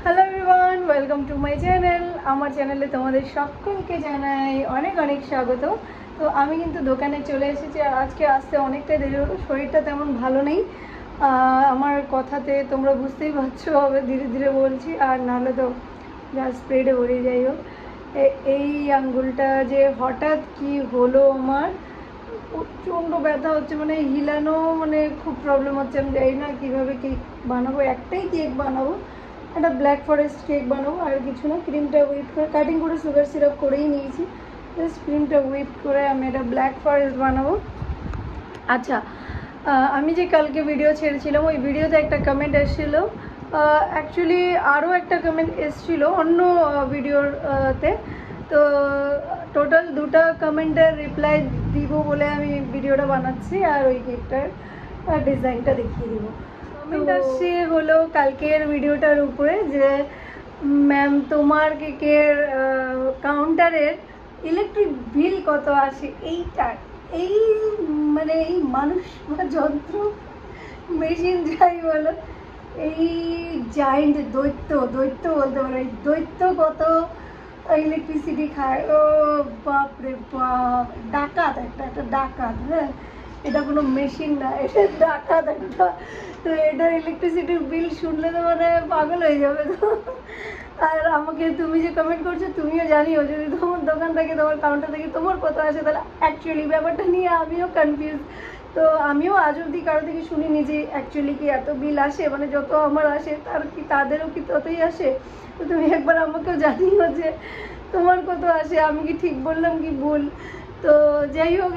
Hello everyone, welcome to my channel. আমার চ্যানেলে তোমাদের সকলকে জানাই অনেক অনেক স্বাগত। তো আমি কিন্তু দোকানে চলে এসেছি। আর আজকে আসতে অনেকটাই দেরি হলো, শরীরটা তেমন ভালো নেই। আমার কথাতে তোমরা বুঝতেই পারছো, হবে ধীরে ধীরে বলছি, আর নাহলে তো যা স্প্রেডে বলে। যাই হোক, এই আঙ্গুলটা যে হঠাৎ কি হলো, আমার প্রচণ্ড ব্যথা হচ্ছে, মানে হিলানো, মানে খুব প্রবলেম হচ্ছে। আমি জানি না কীভাবে কেক বানাবো। একটাই কেক বানাবো, একটা ব্ল্যাক ফরেস্ট কেক বানাবো, আর কিছু না। ক্রিমটা হুইপ করে কাটিং করে সুগার সিরাপ করেই নিয়েছি, জাস্ট ক্রিমটা হুইপ করে আমি এটা ব্ল্যাক ফরেস্ট বানাবো। আচ্ছা, আমি যে কালকে ভিডিও ছেড়েছিলাম, ওই ভিডিওতে একটা কমেন্ট এসেছিলো। অ্যাকচুয়ালি আরও একটা কমেন্ট এসেছিলো অন্য ভিডিওতে। তো টোটাল দুটো কমেন্টের রিপ্লাই দিব বলে আমি ভিডিওটা বানাচ্ছি, আর ওই কেকটার ডিজাইনটা দেখিয়ে দিব। কমেন্ট আসছে হলো কালকের ভিডিওটার উপরে যে, ম্যাম তোমার কেকের কাউন্টারের ইলেকট্রিক বিল কত আসে? এইটার এই মানে এই মানুষ বা যন্ত্র, মেশিন যাই বলো, এই জায়েন্ট দৈত্য বলতে পারো, এই দৈত্য কত ইলেকট্রিসিটি খায়। ও বাপরে বাপ, ডাকাত একটা ডাকাত। হ্যাঁ, এটা কোনো মেশিন না, এটা ডাকাত একটা। তো এটার ইলেকট্রিসিটির বিল শুনলে তো মানে পাগল হয়ে যাবে। তো আর আমাকে তুমি যে কমেন্ট করছো, তুমিও জানিও যদি তোমার দোকান থেকে, তোমার কাউন্টার থেকে তোমার কত আসে, তাহলে অ্যাকচুয়ালি ব্যাপারটা নিয়ে আমিও কনফিউজ। তো আমিও আজ অবধি কারো থেকে শুনিনি যে অ্যাকচুয়ালি কি এত বিল আসে, মানে যত আমার আসে তার কি তাদেরও কি ততই আসে। তো তুমি একবার আমাকেও জানিও যে তোমার কত আসে, আমি কি ঠিক বললাম কি ভুল। তো যাই হোক,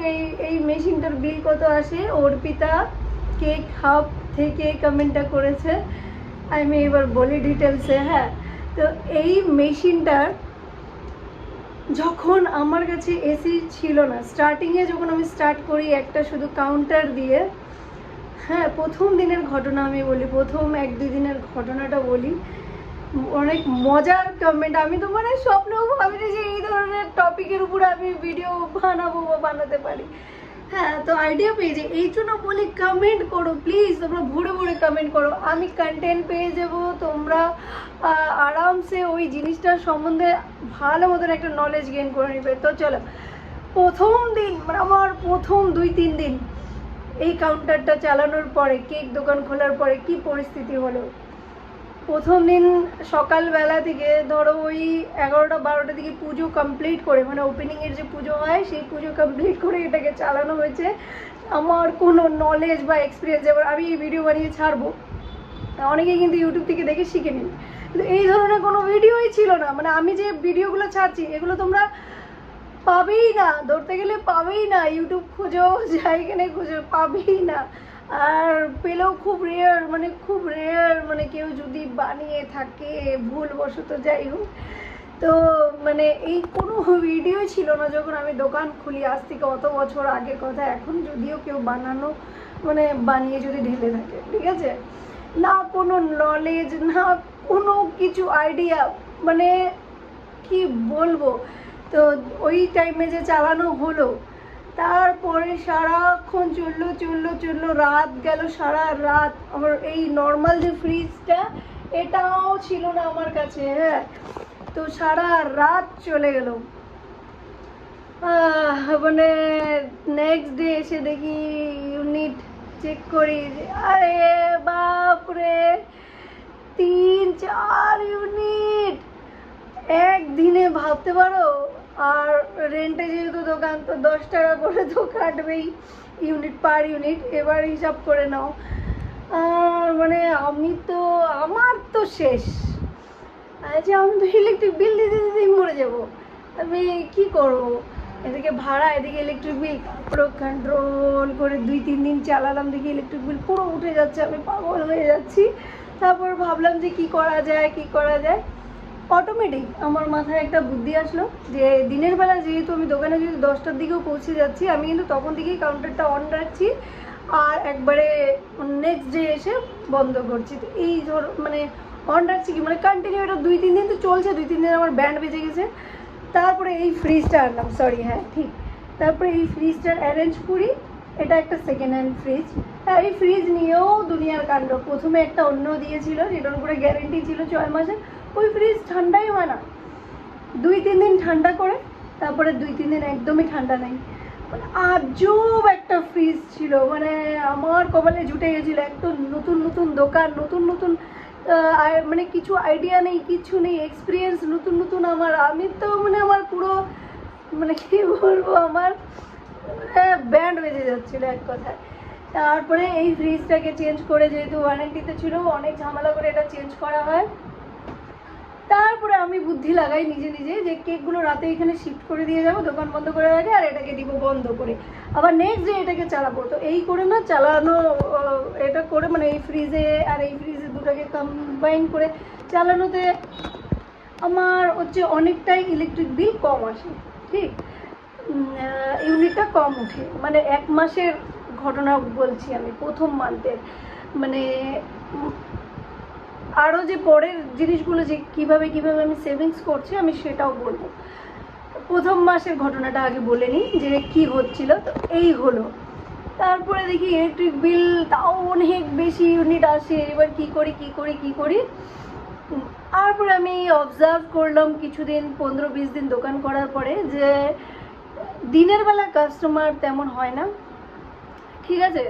এই মেশিনটার বিল কত আসে, অর্পিতা কেক হাব থেকে কমেন্টটা করেছে। আমি এবার বলি ডিটেলসে। হ্যাঁ, তো এই মেশিনটার যখন আমার কাছে এসি ছিল না, স্টার্টিংয়ে যখন আমি স্টার্ট করি একটা শুধু কাউন্টার দিয়ে, হ্যাঁ প্রথম দিনের ঘটনা আমি বলি, প্রথম 1-2 দিনের ঘটনাটা বলি। অনেক মজার কমেন্ট, আমি তো মানে স্বপ্নেও ভাবিনি যে এই ধরনের টপিকের উপরে আমি ভিডিও বানাবো বা বানাতে পারি। হ্যাঁ, তো আইডিয়া পেয়েছি, এই জন্য বলি কমেন্ট করো প্লিজ, তোমরা ভরে ভরে কমেন্ট করো, আমি কন্টেন্ট পেয়ে যাব। তোমরা আরামসে ওই জিনিসটার সম্বন্ধে ভালো মতন একটা নলেজ গেইন করে নেবে। তো চলো, প্রথম দিন মানে আমার প্রথম 2-3 দিন এই কাউন্টারটা চালানোর পরে, কেক দোকান খোলার পরে কি পরিস্থিতি হলো। প্রথম দিন সকালবেলা থেকে ধরো ওই 11টা-12টা দিকে পুজো কমপ্লিট করে, মানে ওপেনিংয়ের যে পুজো হয় সেই পুজো কমপ্লিট করে এটাকে চালানো হয়েছে। আমার কোনো নলেজ বা এক্সপিরিয়েন্স, এবার আমি এই ভিডিও বানিয়ে ছাড়বো, অনেকেই কিন্তু ইউটিউব থেকে দেখে শিখে নিন, কিন্তু এই ধরনের কোনো ভিডিওই ছিল না। মানে আমি যে ভিডিওগুলো ছাড়ছি এগুলো তোমরা পাবেই না, ধরতে গেলে পাবেই না। ইউটিউব খুঁজো, যেখানে খুঁজো, পাবেই না। আর পেলেও খুব রেয়ার, মানে খুব রেয়ার, মানে কেউ যদি বানিয়ে থাকে ভুলবশত, যাই হোক। তো মানে এই কোনো ভিডিও ছিল না যখন আমি দোকান খুলি, আজ থেকে অত বছর আগের কথা। এখন যদিও কেউ বানানো মানে বানিয়ে যদি ঢেলে থাকে, ঠিক আছে, না কোনো নলেজ, না কোনো কিছু আইডিয়া, মানে কি বলবো। তো ওই টাইমে যে চালানো হলো, তারপরে সারাক্ষণ চললো, রাত গেল, সারা রাত। আমার এই নর্মাল যে ফ্রিজটা, এটাও ছিল না আমার কাছে। হ্যাঁ, তো সারা রাত চলে গেল। মানে নেক্সট ডে এসে দেখি, ইউনিট চেক করি, আরে বাপরে 3-4 ইউনিট একদিনে, ভাবতে পারো। আর রেন্টে যেহেতু দোকান, তো 10 টাকা করে তো কাটবেই ইউনিট, পার ইউনিট। এবার হিসাব করে নাও। আর মানে আমার তো শেষ। আচ্ছা, আমি তো ইলেকট্রিক বিল দিতে দিতেই মরে যাবো। আমি কি করব, এদিকে ভাড়া, এদিকে ইলেকট্রিক বিল, পুরো কন্ট্রোল করে 2-3 দিন চালালাম, দেখি ইলেকট্রিক বিল পুরো উঠে যাচ্ছে, আমি পাগল হয়ে যাচ্ছি। তারপর ভাবলাম যে কি করা যায়। অটোমেটিক আমার মাথায় একটা বুদ্ধি আসলো যে দিনের বেলা যেহেতু আমি দোকানে যদি 10টার দিকেও পৌঁছে যাচ্ছি, আমি কিন্তু তখন থেকেই কাউন্টারটা অন রাখছি, আর একবারে নেক্সট ডে এসে বন্ধ করছি। তো এই ধরো মানে অন রাখছি কি, মানে কন্টিনিউ এটা 2-3 দিন তো চলছে। 2-3 দিন আমার ব্যান্ড বেজে গেছে। তারপরে এই ফ্রিজটা আনলাম, সরি হ্যাঁ ঠিক, তারপরে এই ফ্রিজটার অ্যারেঞ্জ করি। এটা একটা সেকেন্ড হ্যান্ড ফ্রিজ। হ্যাঁ, এই ফ্রিজ নিয়েও দুনিয়ার কাণ্ড। প্রথমে একটা অন্য দিয়েছিল, যেটার উপরে গ্যারেন্টি ছিল 6 মাসের, ওই ফ্রিজ ঠান্ডাই হয় না, 2-3 দিন ঠান্ডা করে তারপরে 2-3 দিন একদমই ঠান্ডা নেই। মানে আজব একটা ফ্রিজ ছিল, মানে আমার কপালে জুটে গেছিলো। একদম নতুন নতুন দোকান, নতুন নতুন মানে কিছু আইডিয়া নেই, কিছু নেই, এক্সপিরিয়েন্স নতুন নতুন। আমি তো মানে আমার পুরো মানে কী বলবো, আমার ব্যান্ড বেজে যাচ্ছিলো এক কথায়। তারপরে এই ফ্রিজটাকে চেঞ্জ করে, যেহেতু ওয়ারেন্টিতে ছিল, অনেক ঝামেলা করে এটা চেঞ্জ করা হয়। তারপরে আমি বুদ্ধি লাগাই নিজে নিজে যে কেকগুলো রাতে এখানে শিফট করে দিয়ে যাবো, দোকান বন্ধ করে রাখে, আর এটাকে দিব বন্ধ করে, আবার নেক্সট ডে এটাকে চালাবো। তো এই করে না চালানো, এটা করে মানে এই ফ্রিজে আর এই ফ্রিজে দুটাকে কম্বাইন করে চালানোতে আমার হচ্ছে অনেকটাই ইলেকট্রিক বিল কম আসে, ঠিক, ইউনিটটা কম ওঠে। মানে 1 মাসের ঘটনা বলছি আমি, প্রথম মান্থের। মানে আরও যে পরের জিনিসগুলো যে কীভাবে কীভাবে আমি সেভিংস করছি আমি সেটাও বলবো। প্রথম মাসের ঘটনাটা আগে বলে নিই যে কী হচ্ছিল। তো এই হলো, তারপরে দেখি ইলেকট্রিক বিল তাও অনেক বেশি ইউনিট আসে। এবার কী করি। তারপরে আমি অবজার্ভ করলাম কিছুদিন, 15-20 দিন দোকান করার পরে, যে দিনের বেলা কাস্টমার তেমন হয় না, ঠিক আছে,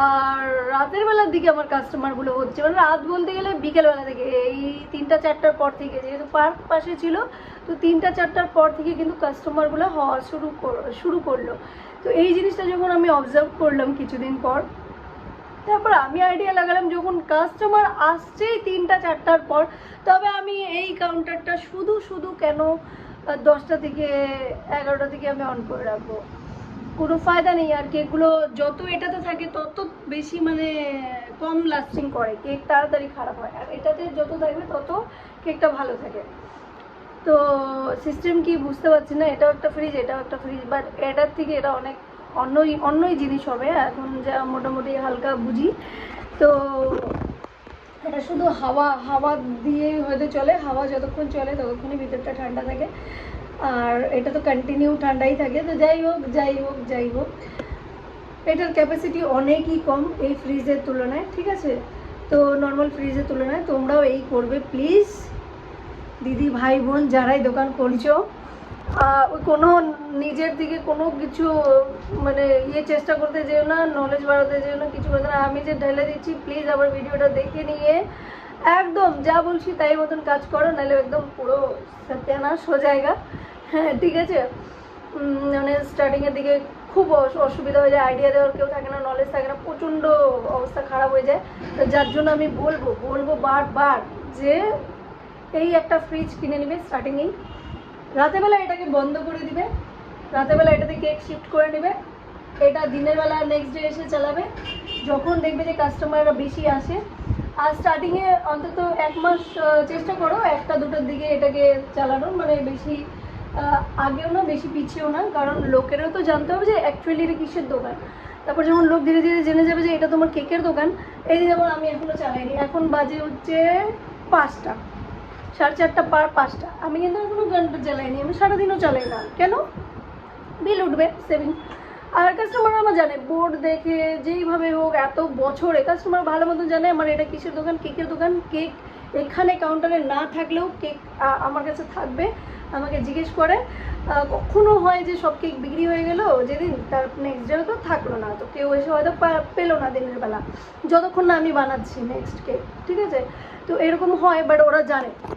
আর রাতের বেলার দিকে আমার কাস্টমারগুলো হচ্ছে। মানে রাত বলতে গেলে বিকেলবেলা থেকে, এই 3টা-4টার পর থেকে, যেহেতু পার্ক পাশে ছিল, তো 3টা-4টার পর থেকে কিন্তু কাস্টমারগুলো হওয়া শুরু করলো। তো এই জিনিসটা যখন আমি অবজার্ভ করলাম কিছুদিন পর, তারপর আমি আইডিয়া লাগালাম যখন কাস্টমার আসছেই 3টা-4টার পর, তবে আমি এই কাউন্টারটা শুধু কেন 10টা থেকে 11টা থেকে আমি অন করে রাখবো, কোনো ফায়দা নেই। আর কেকগুলো যত এটাতে থাকে তত বেশি মানে কম লাস্টিং করে, কেক তাড়াতাড়ি খারাপ হয়, আর এটাতে যত থাকবে তত কেকটা ভালো থাকে। তো সিস্টেম কি বুঝতে পারছি না, এটাও একটা ফ্রিজ, বাট এটার থেকে এটা অনেক অন্যই জিনিস হবে এখন, যা মোটামুটি হালকা বুঝি। তো এটা শুধু হাওয়া দিয়ে হয়তো চলে, হাওয়া যতক্ষণ চলে ততক্ষণই ভিতরটা ঠান্ডা থাকে, আর এটা তো কন্টিনিউ ঠান্ডাই থাকে। তো যাই হোক এটার ক্যাপাসিটি অনেকই কম এই ফ্রিজের তুলনায়, ঠিক আছে। তো নর্মাল ফ্রিজের তুলনায় তোমরাও এই করবে প্লিজ, দিদি ভাই বোন যারাই দোকান করছো, কোনো নিজের দিকে কোনো কিছু মানে চেষ্টা করতে যেও না, নলেজ বাড়াতে যেও না, কিছু করতে না। আমি যে ঢেলে দিচ্ছি, প্লিজ আবার ভিডিওটা দেখে নিয়ে একদম যা বলছি তাই মতন কাজ করো, নাহলে একদম পুরো সত্যানাশ হয়ে জায়গা। হ্যাঁ, ঠিক আছে। মানে স্টার্টিংয়ের দিকে খুব অসুবিধা হয়ে যায়, আইডিয়া দেওয়ার কেউ থাকে না, নলেজ থাকে না, প্রচণ্ড অবস্থা খারাপ হয়ে যায়। তো যার জন্য আমি বলবো বারবার যে এই একটা ফ্রিজ কিনে নেবে স্টার্টিংয়েই, রাতেরবেলা এটাকে বন্ধ করে দিবে, রাতেরবেলা এটাতে কেক শিফট করে নেবে, এটা দিনের বেলা নেক্সট ডে এসে চালাবে যখন দেখবে যে কাস্টমাররা বেশি আসে। আর স্টার্টিংয়ে অন্তত 1 মাস চেষ্টা করো 1টা-2টার দিকে এটাকে চালানোর, মানে বেশি আগেও না বেশি পিছিয়েও না, কারণ লোকেরও তো জানতে হবে যে অ্যাকচুয়ালি এটা কিসের দোকান। তারপর যখন লোক ধীরে ধীরে জেনে যাবে যে এটা তোমার কেকের দোকান, এই যেমন আমি এখনও চালাইনি, এখন বাজে হচ্ছে 5টা, 4:30 পার 5টা, আমি কিন্তু এখনও ঘন্টা চালাইনি, আমি সারাদিনও চালাই না। কেন? বিল উঠবে, সেভিং। আর কাস্টমার আমার জানে, বোর্ড দেখে যেইভাবে হোক, এত বছরে কাস্টমার ভালো মতো জানে আমার এটা কিসের দোকান, কেকের দোকান। কেক এখানে কাউন্টারে না থাকলেও কেক আমার কাছে থাকবে, আমাকে জিজ্ঞেস করে। কখনো হয় যে সব কেক বিক্রি হয়ে গেল যেদিন, তার নেক্সট ডে তো থাকলো না, তো কেউ এসে হয়তো পেলো না দিনের বেলা, যতক্ষণ না আমি বানাচ্ছি নেক্সট কেক, ঠিক আছে। তো এরকম হয়, বাট ওরা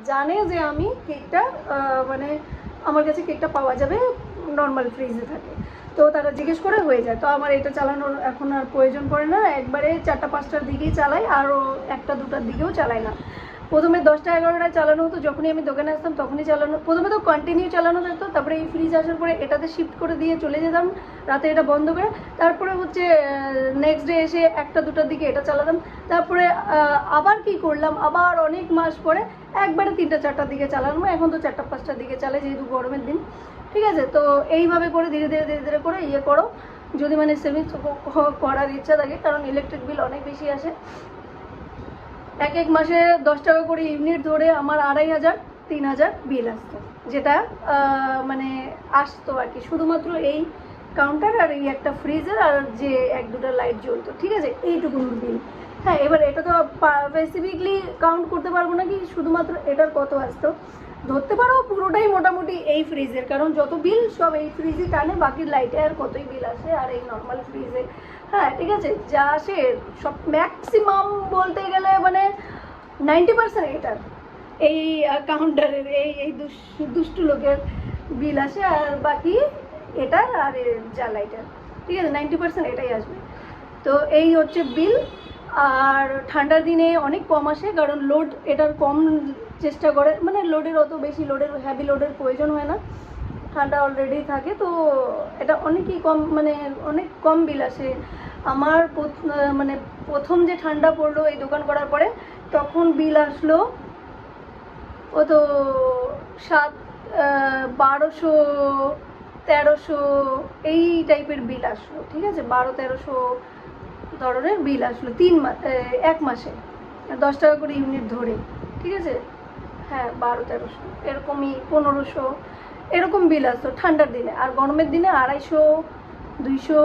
জানে যে আমি কেকটা মানে আমার কাছে কেকটা পাওয়া যাবে, নর্মাল ফ্রিজে থাকে, তো তারা জিজ্ঞেস করে হয়ে যায়। তো আমার এটা চালানোর এখন আর প্রয়োজন পড়ে না, একবারে 4টা-5টার দিকেই চালাই, আরও 1টা-2টার দিকেও চালাই না। প্রথমে 10টা-11টায় চালানো হতো, যখনই আমি দোকানে আসতাম তখনই চালানো, প্রথমে তো কন্টিনিউ চালানো থাকতো, তারপরে এই ফ্রিজ আসার পরে এটাতে শিফট করে দিয়ে চলে যেতাম রাতে এটা বন্ধ করে, তারপরে হচ্ছে নেক্সট ডে এসে 1টা-2টার দিকে এটা চালাতাম, তারপরে আবার কি করলাম, আবার অনেক মাস পরে একবারে 3টা-4টার দিকে চালানো, এখন তো 4টা-5টার দিকে চালাই যেহেতু গরমের দিন, ঠিক আছে। তো এইভাবে করে ধীরে ধীরে করে করো, যদি মানে সেভিংস করার ইচ্ছা থাকে, কারণ ইলেকট্রিক বিল অনেক বেশি আসে। এক মাসে 10 টাকা করে ইউনিট ধরে আমার 2500-3000 বিল আসতো, যেটা মানে আসতো আর কি, শুধুমাত্র এই কাউন্টার আর এই একটা ফ্রিজার আর যে 1-2টা লাইট জ্বলতো, ঠিক আছে, এইটুকুন বিল। হ্যাঁ, এবার এটা তো স্পেসিফিকলি কাউন্ট করতে পারবো না কি শুধুমাত্র এটার কত আসতো, ধরতে পারো পুরোটাই মোটামুটি এই ফ্রিজের, কারণ যত বিল সব এই ফ্রিজই টানে, বাকি লাইটে আর কতই বিল আসে আর এই নর্মাল ফ্রিজে। হ্যাঁ ঠিক আছে, যা আসে সব ম্যাক্সিমাম বলতে গেলে মানে 90% এটার এই কাউন্টারের এই দুষ্টু লোকের বিল আসে, আর বাকি এটার আর যা লাইটার, ঠিক আছে 90% এটাই আসবে। তো এই হচ্ছে বিল। আর ঠান্ডার দিনে অনেক কম আসে, কারণ লোড এটার কম চেষ্টা করে, মানে লোডের অত বেশি লোডের হ্যাভি লোডের প্রয়োজন হয় না, ঠান্ডা অলরেডি থাকে, তো এটা অনেকই কম, মানে অনেক কম বিল আসে। আমার মানে প্রথম যে ঠান্ডা পড়লো এই দোকান করার পরে, তখন বিল আসলো ও তো 1200 1300 এই টাইপের বিল আসলো, ঠিক আছে 1200-1300 ধরনের বিল আসলো 1 মাসে, 10 টাকা করে ইউনিট ধরে, ঠিক আছে। হ্যাঁ 1200-1300 এরকমই 1500 এরকম বিল আসতো ঠান্ডার দিনে। আর গরমের দিনে 250, 200,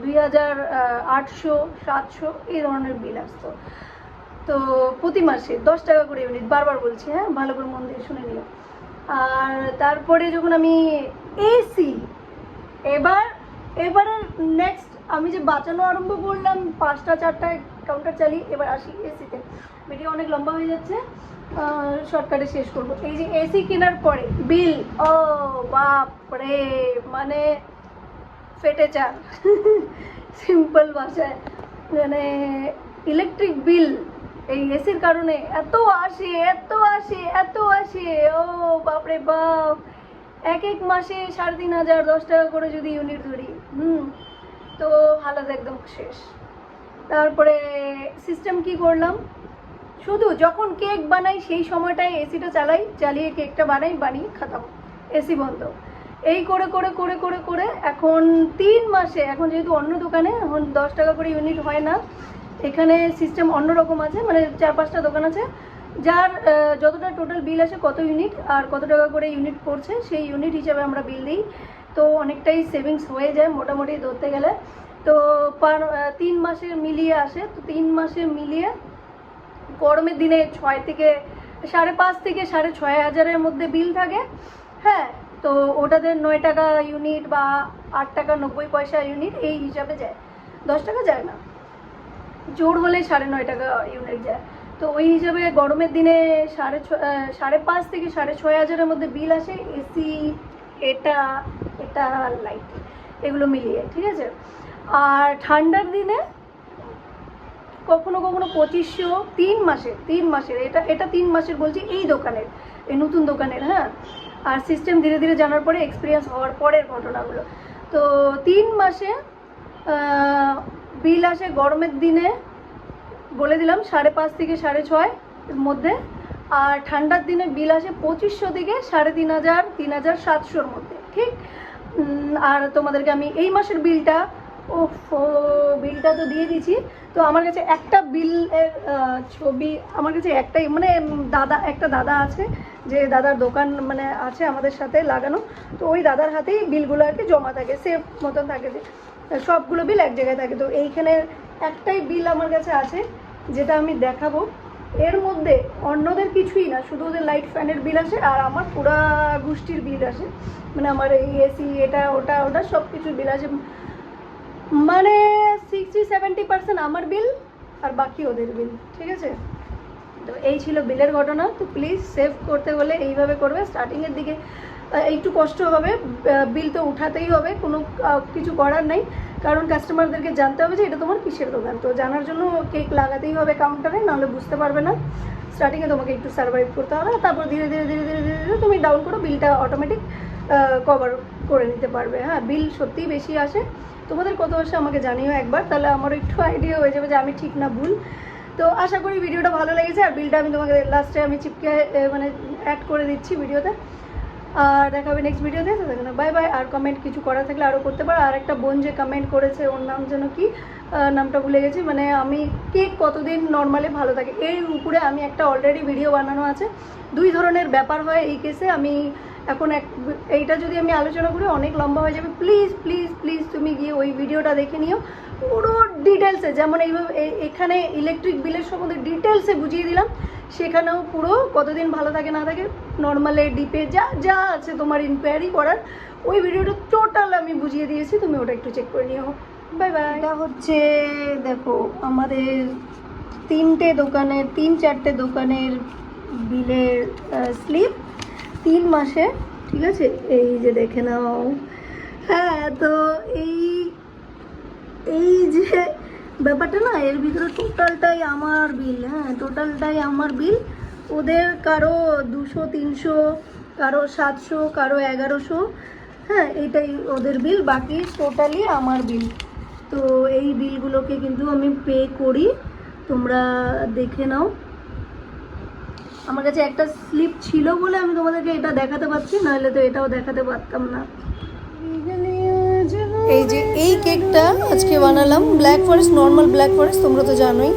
2000, 800, 700 এই ধরনের বিল আসতো। তো প্রতি মাসে 10 টাকা করে ইউনিট, বারবার বলছি, হ্যাঁ ভালো করে মন দিয়ে শুনে নিও। আর তারপরে যখন আমি এসি, এবারে নেক্সট আমি যে বাঁচানো আরম্ভ করলাম 5টা 4টায় কাউন্টার চালিয়ে, এবার আসি এসিতে। ভিডিও অনেক লম্বা হয়ে যাচ্ছে, শর্টকাটে শেষ করবো। এই যে এসি কেনার পরে বিল, ও বাপরে, মানে ফেটে চার সিম্পল ভাষায়, মানে ইলেকট্রিক বিল এই এসির কারণে এত আসে, ও বাপরে বাপ। এক মাসে 3500 10 টাকা করে যদি ইউনিট ধরি, তো হালাত একদম শেষ। তারপরে সিস্টেম কি করলাম, শুধু যখন কেক বানাই সেই সময়টায় এসিটা চালিয়ে কেকটা বানিয়ে খাতাম, এসি বন্ধ। এই করে করে করে করে করে এখন 3 মাসে, এখন যেহেতু অন্য দোকানে এখন 10 টাকা করে ইউনিট হয় না, এখানে সিস্টেম অন্যরকম আছে, মানে 4-5টা দোকান আছে, যার যতটা টোটাল বিল আসে কত ইউনিট আর কত টাকা করে ইউনিট পড়ছে সেই ইউনিট হিসাবে আমরা বিল দিই। তো অনেকটাই সেভিংস হয়ে যায় মোটামুটি ধরতে গেলে। তো 3 মাসের মিলিয়ে আসে, তো 3 মাসের মিলিয়ে গরমের দিনে 5.5 থেকে 6,500 মধ্যে বিল থাকে। হ্যাঁ, তো ওটাতে 9 টাকা ইউনিট বা 8 টাকা 90 পয়সা ইউনিট এই হিসাবে যায়, 10 টাকা যায় না, জোর হলে 9.5 টাকা ইউনিট যায়। তো ওই হিসাবে গরমের দিনে 5.5 থেকে 6,500 মধ্যে বিল আসে এসি, এটা লাইট এগুলো মিলিয়ে, ঠিক আছে। আর ঠান্ডার দিনে কখনো কখনো 2500, 3 মাসের, এটা 3 মাসের বলছি এই দোকানের, এই নতুন দোকানের। হ্যাঁ, আর সিস্টেম ধীরে ধীরে জানার পরে, এক্সপিরিয়েন্স হওয়ার পরের ঘটনাগুলো। তো 3 মাসে বিল আসে গরমের দিনে বলে দিলাম 5.5 থেকে 6.5 এর মধ্যে, আর ঠান্ডার দিনে বিল আসে 2500 থেকে 3500, 3700-র মধ্যে, ঠিক। আর তোমাদেরকে আমি এই মাসের বিলটা তো দিয়ে দিচ্ছি। তো আমার কাছে একটা বিলের ছবি, আমার কাছে একটাই, মানে একটা দাদা আছে, যে দাদার দোকান মানে আছে আমাদের সাথে লাগানো, তো ওই দাদার হাতেই বিলগুলো আর কি জমা থাকে, সেফ মতন থাকে, যে সবগুলো বিল এক জায়গায় থাকে। তো এইখানে একটাই বিল আমার কাছে আছে যেটা আমি দেখাবো। এর মধ্যে অন্যদের কিছুই না, শুধু ওদের লাইট ফ্যানের বিল আসে, আর আমার পুরা গোষ্ঠীর বিল আসে, মানে আমার এই এসি, এটা ওটা সব কিছুর বিল আসে, মানে 60-70% আমার বিল আর বাকি ওদের বিল, ঠিক আছে। তো এই ছিল বিলের ঘটনা। তো প্লিজ সেভ করতে হলে এইভাবে করবে, স্টার্টিংয়ের দিকে একটু কষ্ট হবে, বিল তো উঠাতেই হবে, কোনো কিছু করার নেই, কারণ কাস্টমারদেরকে জানতে হবে যে এটা তোমার কিসের দোকান। তো জানার জন্য কেক লাগাতেই হবে কাউন্টারে, নাহলে বুঝতে পারবে না। স্টার্টিংয়ে তোমাকে একটু সার্ভাইভ করতে হবে, তারপর ধীরে ধীরে ধীরে ধীরে ধীরে ধীরে তুমি ডাউন করো, বিলটা অটোমেটিক কভার করে নিতে পারবে। হ্যাঁ, বিল সত্যিই বেশি আসে, তোমাদের কত আসে আমাকে জানিও একবার, তাহলে আমার একটু আইডিয়া হয়ে যাবে যে আমি ঠিক না ভুল। তো আশা করি ভিডিওটা ভালো লেগেছে, আর বিলটা আমি তোমাকে লাস্টে আমি চিপকে মানে অ্যাড করে দিচ্ছি ভিডিওতে। আর দেখা হবে নেক্সট ভিডিওতে, বাই বাই। আর কমেন্ট কিছু করা থাকলে আরও করতে পারো। আর একটা বোন যে কমেন্ট করেছে, ওর নাম যেন কি, নামটা ভুলে গেছি, মানে আমি কেক কতদিন নর্মালি ভালো থাকে, এর উপরে আমি একটা অলরেডি ভিডিও বানানো আছে। 2 ধরনের ব্যাপার হয় এই কেসে, আমি এখন এইটা যদি আমি আলোচনা করি অনেক লম্বা হয়ে যাবে। প্লিজ প্লিজ প্লিজ তুমি গিয়ে ওই ভিডিওটা দেখে নিও, পুরো ডিটেলসে, যেমন এইভাবে এখানে ইলেকট্রিক বিলের সম্বন্ধে ডিটেলসে বুঝিয়ে দিলাম, সেখানেও পুরো কতদিন ভালো থাকে না থাকে, নর্মালে ডিপে যা যা আছে তোমার ইনকোয়ারি করার, ওই ভিডিওটা টোটাল আমি বুঝিয়ে দিয়েছি, তুমি ওটা একটু চেক করে নিও। Bye bye. এটা হচ্ছে দেখো আমাদের 3-4টে দোকানের বিলের স্লিপ 3 মাসে, ঠিক আছে, এই যে দেখে নাও। হ্যাঁ, তো এই যে ব্যাপারটা না, এর ভিতরে টোটালটাই আমার বিল। হ্যাঁ, টোটালটাই আমার বিল। ওদের কারো 200-300, কারো 700, কারো 1100, হ্যাঁ, এইটাই ওদের বিল, বাকি টোটালি আমার বিল। তো এই বিলগুলোকে কিন্তু আমি পে করি, তোমরা দেখে নাও। আমার কাছে একটা স্লিপ ছিল বলে আমি তোমাদেরকে এটা দেখাতে পারছি, নাহলে তো এটাও দেখাতে পারতাম না। এই যে এই কেকটা আজকে বানালাম, black forest, normal black forest, তোমরা তো জানোই।